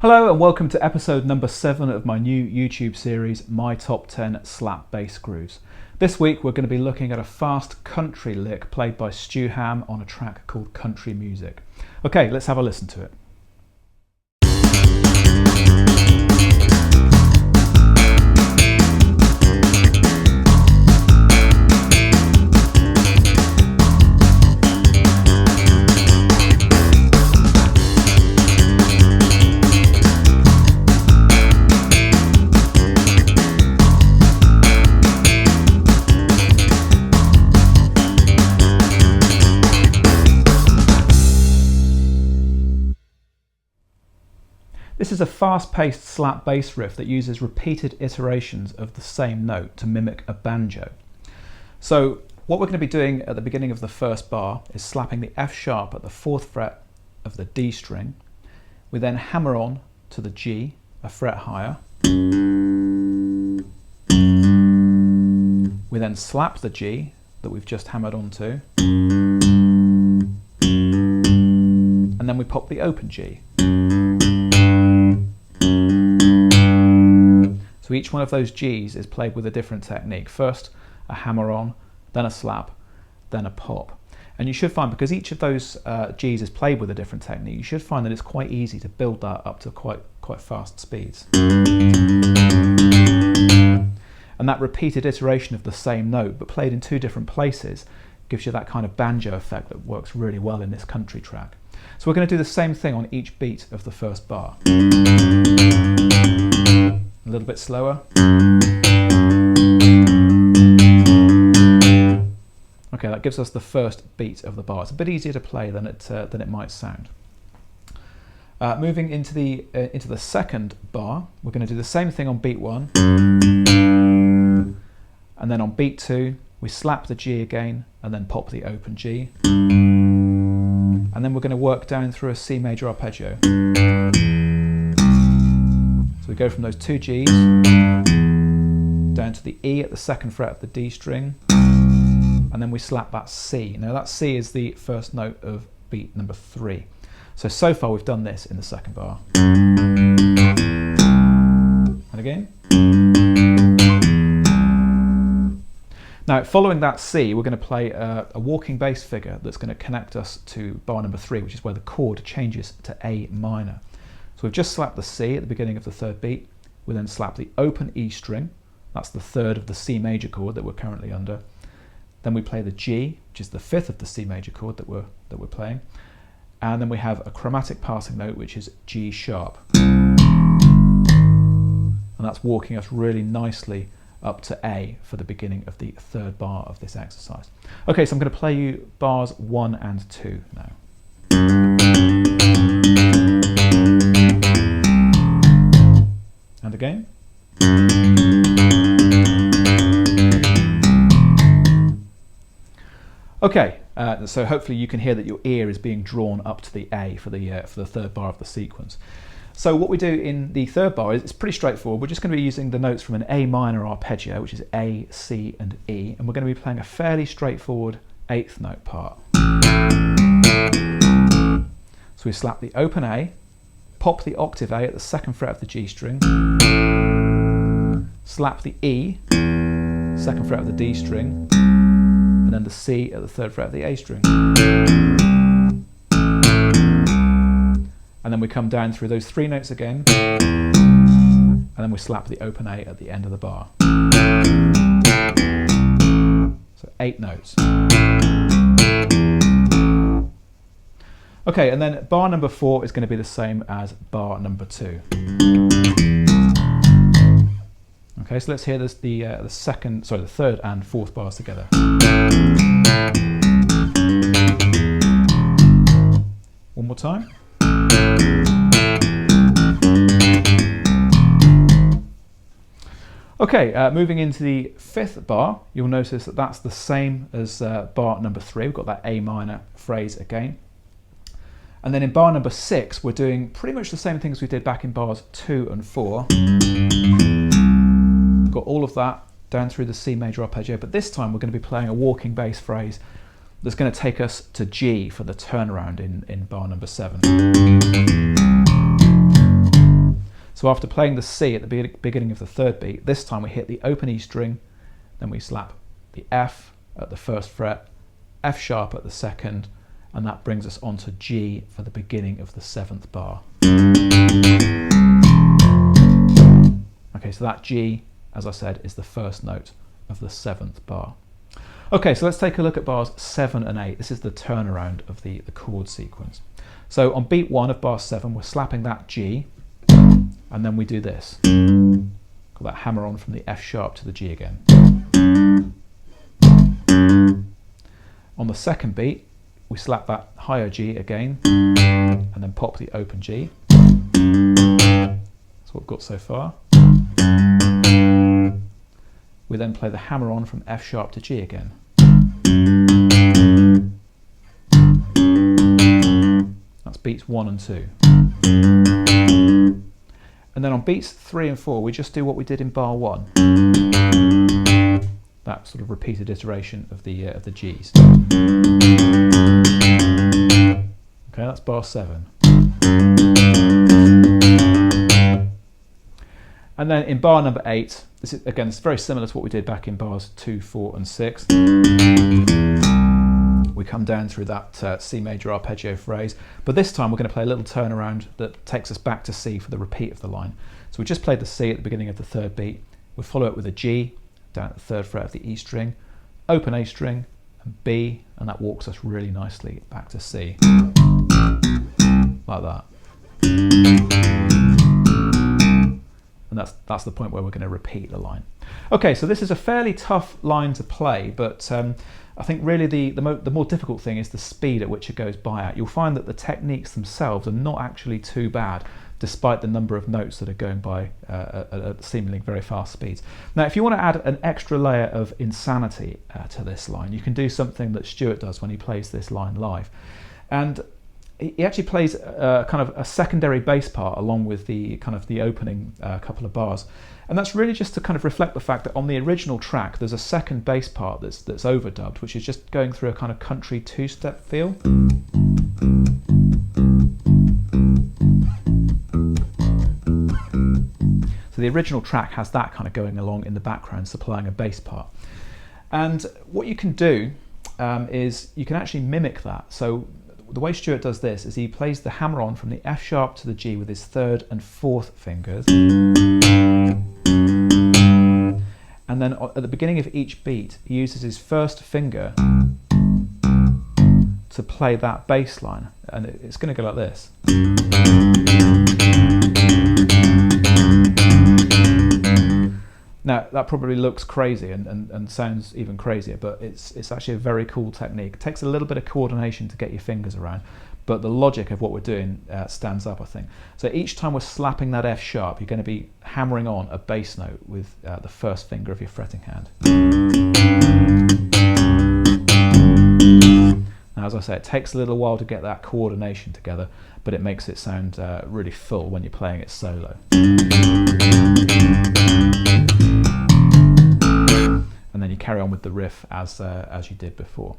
Hello and welcome to episode number 7 of my new YouTube series, My Top 10 Slap Bass Grooves. This week we're going to be looking at a fast country lick played by Stuart Hamm on a track called Country Music. Okay, let's have a listen to it. This is a fast-paced slap bass riff that uses repeated iterations of the same note to mimic a banjo. So what we're going to be doing at the beginning of the first bar is slapping the F sharp at the 4th fret of the D string. We then hammer on to the G, a fret higher. We then slap the G that we've just hammered onto. And then we pop the open G. So each one of those Gs is played with a different technique. First a hammer on, then a slap, then a pop. And you should find, because each of those Gs is played with a different technique, you should find that it's quite easy to build that up to quite fast speeds. And that repeated iteration of the same note, but played in 2 different places, gives you that kind of banjo effect that works really well in this country track. So we're going to do the same thing on each beat of the first bar. A little bit slower. Okay, that gives us the first beat of the bar. It's a bit easier to play than it might sound. Moving into the second bar, we're going to do the same thing on beat 1, and then on beat 2 we slap the G again and then pop the open G, and then we're going to work down through a C major arpeggio. So we go from those 2 Gs down to the E at the 2nd fret of the D string, and then we slap that C. Now that C is the first note of beat number 3. So far we've done this in the second bar. And again. Now following that C, we're going to play a walking bass figure that's going to connect us to bar number 3, which is where the chord changes to A minor. So we've just slapped the C at the beginning of the 3rd beat. We then slap the open E string. That's the 3rd of the C major chord that we're currently under. Then we play the G, which is the 5th of the C major chord that we're playing. And then we have a chromatic passing note, which is G sharp. And that's walking us really nicely up to A for the beginning of the 3rd bar of this exercise. Okay, so I'm going to play you bars 1 and 2 now. And again. Okay, so hopefully you can hear that your ear is being drawn up to the A for the 3rd bar of the sequence. So what we do in the 3rd bar is it's pretty straightforward. We're just going to be using the notes from an A minor arpeggio, which is A, C and E, and we're going to be playing a fairly straightforward 8th note part. So we slap the open A, pop the octave A at the 2nd fret of the G string, slap the E, 2nd fret of the D string, and then the C at the 3rd fret of the A string. And then we come down through those 3 notes again, and then we slap the open A at the end of the bar. So 8 notes. Okay, and then bar number 4 is going to be the same as bar number 2. Okay, so let's hear this, the 3rd and 4th bars together. One more time. Okay, moving into the 5th bar, you'll notice that that's the same as bar number 3. We've got that A minor phrase again. And then in bar number 6, we're doing pretty much the same things we did back in bars 2 and 4. Got all of that down through the C major arpeggio, but this time we're going to be playing a walking bass phrase that's going to take us to G for the turnaround in bar number 7. So after playing the C at the beginning of the third beat, this time we hit the open E string, then we slap the F at the first fret, F sharp at the second, and that brings us onto G for the beginning of the 7th bar. Okay, so that G, as I said, is the first note of the 7th bar. Okay, so let's take a look at bars 7 and 8. This is the turnaround of the chord sequence. So on beat 1 of bar 7, we're slapping that G, and then we do this. Got that hammer on from the F sharp to the G again. On the second beat, we slap that higher G again, and then pop the open G. That's what we've got so far. We then play the hammer on from F sharp to G again. That's beats 1 and 2. And then on beats 3 and 4, we just do what we did in bar 1. That sort of repeated iteration of the Gs. Okay, that's bar 7. And then in bar number 8, this is again, it's very similar to what we did back in bars 2, 4 and 6. We come down through that C major arpeggio phrase, but this time we're going to play a little turnaround that takes us back to C for the repeat of the line. So we just played the C at the beginning of the third beat. We follow it with a G down at the third fret of the E string, open A string, and B, and that walks us really nicely back to C, like that. And that's the point where we're going to repeat the line. Okay, so this is a fairly tough line to play, but I think really the more difficult thing is the speed at which it goes by at. You'll find that the techniques themselves are not actually too bad, despite the number of notes that are going by at seemingly very fast speeds. Now, if you want to add an extra layer of insanity to this line, you can do something that Stuart does when he plays this line live. And he actually plays kind of a secondary bass part along with the kind of the opening couple of bars. And that's really just to kind of reflect the fact that on the original track, there's a second bass part that's overdubbed, which is just going through a kind of country two-step feel. So the original track has that kind of going along in the background, supplying a bass part. And what you can do is you can actually mimic that. So the way Stuart does this is he plays the hammer on from the F sharp to the G with his third and fourth fingers. And then at the beginning of each beat, he uses his first finger to play that bass line. And it's going to go like this. Now, that probably looks crazy and sounds even crazier, but it's actually a very cool technique. It takes a little bit of coordination to get your fingers around, but the logic of what we're doing stands up, I think. So each time we're slapping that F sharp, you're going to be hammering on a bass note with the first finger of your fretting hand. Now, as I say, it takes a little while to get that coordination together, but it makes it sound really full when you're playing it solo. And then you carry on with the riff as you did before.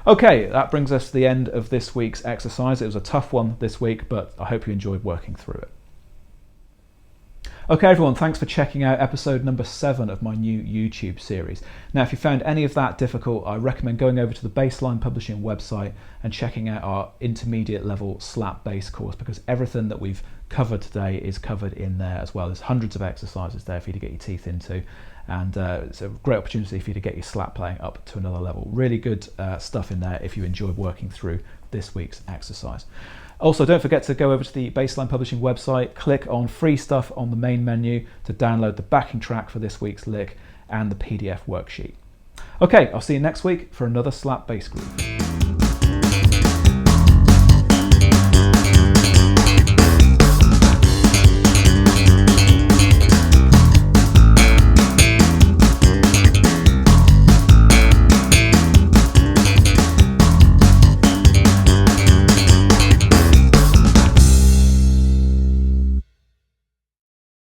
Okay, that brings us to the end of this week's exercise. It was a tough one this week, but I hope you enjoyed working through it. Okay everyone, thanks for checking out episode number 7 of my new YouTube series. Now if you found any of that difficult, I recommend going over to the Bassline Publishing website and checking out our intermediate level slap bass course, because everything that we've covered today is covered in there as well. There's hundreds of exercises there for you to get your teeth into, and it's a great opportunity for you to get your slap playing up to another level. Really good stuff in there if you enjoyed working through this week's exercise. Also, don't forget to go over to the Bassline Publishing website, click on free stuff on the main menu to download the backing track for this week's lick and the PDF worksheet. Okay, I'll see you next week for another slap bass groove.